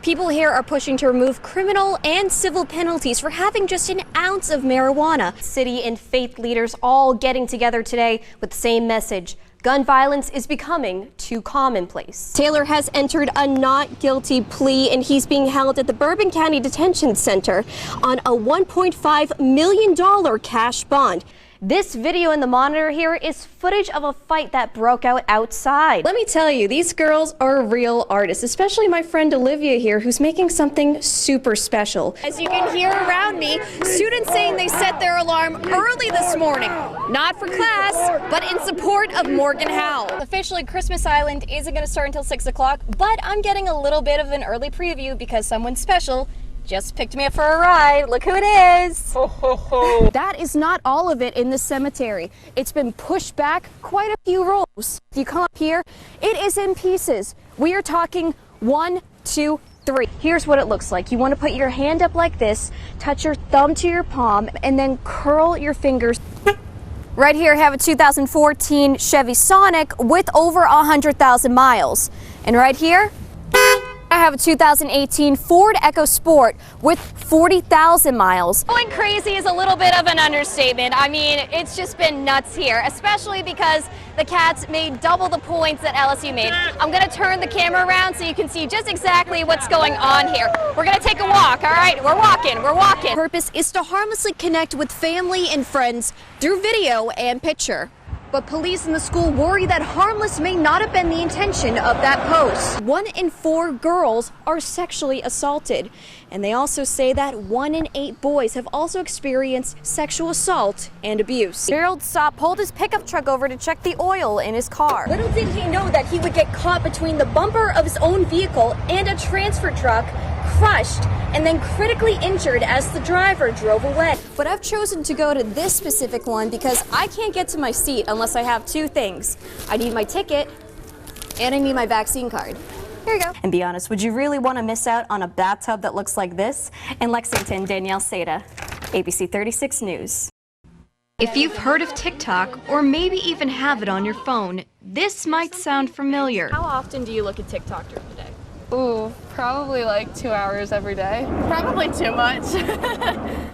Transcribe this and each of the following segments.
People here are pushing to remove criminal and civil penalties for having just an ounce of marijuana. City and faith leaders all getting together today with the same message. Gun violence is becoming too commonplace. Taylor has entered a not guilty plea, and he's being held at the Bourbon County Detention Center on a $1.5 million cash bond. This video in the monitor here is footage of a fight that broke out outside. Let me tell you, these girls are real artists, especially my friend Olivia here, who's making something super special. As you can hear around me, students saying they set their alarm early this morning, not for class, but in support of Morgan Howe. Officially, Christmas Island isn't going to start until 6 o'clock, but I'm getting a little bit of an early preview because someone special just picked me up for a ride. Look who it is. Ho, ho, ho. That is not all of it in the cemetery. It's been pushed back quite a few rows. If you come up here, it is in pieces. We are talking 1, 2, 3. Here's what it looks like. You want to put your hand up like this, touch your thumb to your palm, and then curl your fingers. Right here I have a 2014 Chevy Sonic with over 100,000 miles. And right here, I have a 2018 Ford EcoSport with 40,000 miles. Going crazy is a little bit of an understatement. I mean, it's just been nuts here, especially because the Cats made double the points that LSU made. I'm going to turn the camera around so you can see just exactly what's going on here. We're going to take a walk, all right? We're walking. The purpose is to harmlessly connect with family and friends through video and picture. But police in the school worry that harmless may not have been the intention of that post. 1 in 4 girls are sexually assaulted. And they also say that 1 in 8 boys have also experienced sexual assault and abuse. Gerald Sopp pulled his pickup truck over to check the oil in his car. Little did he know that he would get caught between the bumper of his own vehicle and a transfer truck, crushed and then critically injured as the driver drove away. But I've chosen to go to this specific one because I can't get to my seat unless I have 2 things. I need my ticket and I need my vaccine card. Here you go. And be honest, would you really want to miss out on a bathtub that looks like this? In Lexington, Danielle Saitta, ABC 36 News. If you've heard of TikTok or maybe even have it on your phone, this might sound familiar. How often do you look at TikTok during the day? Ooh, probably like 2 hours every day. Probably too much.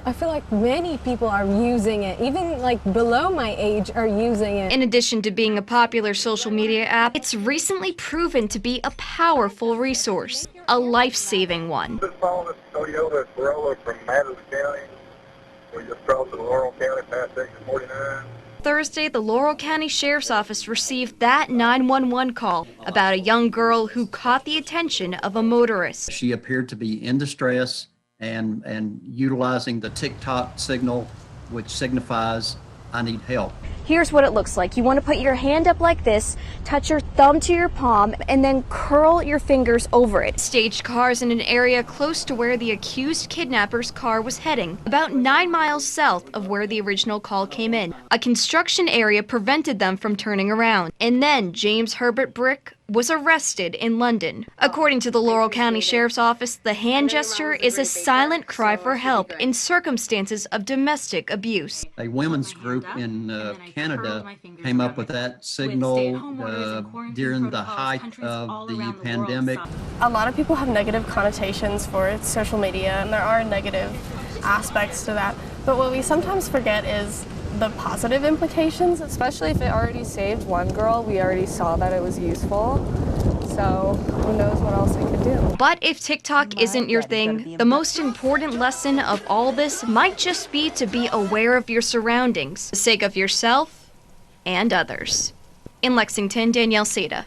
I feel like many people are using it, even like below my age are using it. In addition to being a popular social media app, it's recently proven to be a powerful resource, a life-saving one. This phone is Toyota Corolla from Madison County. We just crossed the Laurel County past section 49. Thursday, the Laurel County Sheriff's Office received that 911 call about a young girl who caught the attention of a motorist. She appeared to be in distress and utilizing the TikTok signal, which signifies I need help. Here's what it looks like. You want to put your hand up like this, touch your thumb to your palm, and then curl your fingers over it. Staged cars in an area close to where the accused kidnapper's car was heading, about 9 miles south of where the original call came in. A construction area prevented them from turning around. And then James Herbert Brick was arrested in London. According to the Laurel County Sheriff's Office, the hand gesture is a silent cry for help in circumstances of domestic abuse. A women's group in Canada came up with that signal during the height of the pandemic. A lot of people have negative connotations for social media, and there are negative aspects to that. But what we sometimes forget is the positive implications, especially if it already saved one girl. We already saw that it was useful, so who knows what else it could do. But if TikTok isn't your thing, the most important lesson of all this might just be to be aware of your surroundings, for the sake of yourself and others. In Lexington, Danielle Saitta.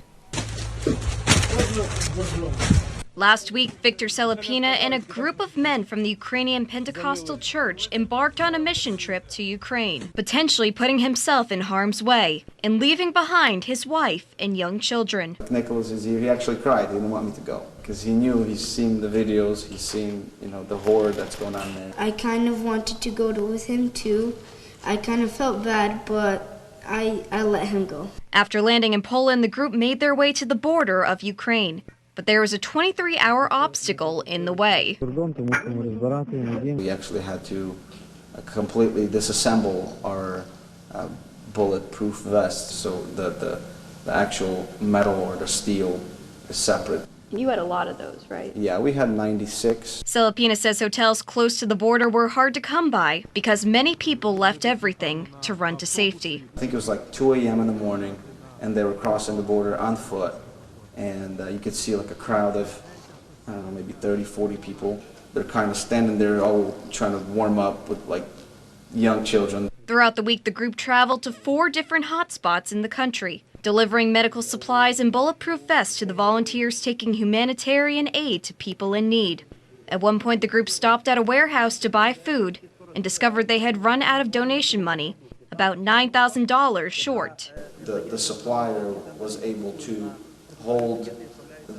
Last week, Victor Selipina and a group of men from the Ukrainian Pentecostal Church embarked on a mission trip to Ukraine, potentially putting himself in harm's way and leaving behind his wife and young children. Nicholas is here. He actually cried. He didn't want me to go because he knew. He's seen the videos. He's seen, the horror that's going on there. I kind of wanted to go with him too. I kind of felt bad, but I let him go. After landing in Poland, the group made their way to the border of Ukraine. But there was a 23-hour obstacle in the way. We actually had to completely disassemble our bulletproof vest, so the actual metal or the steel is separate. You had a lot of those, right? Yeah, we had 96. Filipina says hotels close to the border were hard to come by because many people left everything to run to safety. I think it was like 2 a.m. in the morning, and they were crossing the border on foot, and you could see like a crowd of, I don't know, maybe 30, 40 people. They're kind of standing there all trying to warm up with like young children. Throughout the week, the group traveled to 4 different hotspots in the country, delivering medical supplies and bulletproof vests to the volunteers taking humanitarian aid to people in need. At one point, the group stopped at a warehouse to buy food and discovered they had run out of donation money, about $9,000 short. The supplier was able to hold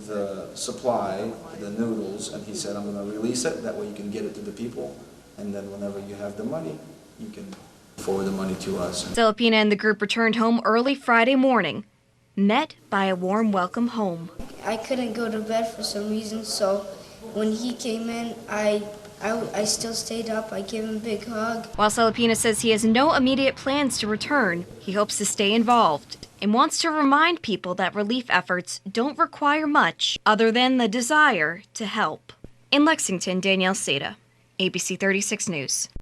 the supply, the noodles, and he said, I'm going to release it, that way you can get it to the people, and then whenever you have the money, you can forward the money to us. Filipina and the group returned home early Friday morning, met by a warm welcome home. I couldn't go to bed for some reason, so when he came in, I still stayed up. I gave him a big hug. While Filipina says he has no immediate plans to return, he hopes to stay involved and wants to remind people that relief efforts don't require much other than the desire to help. In Lexington, Danielle Saitta, ABC 36 News.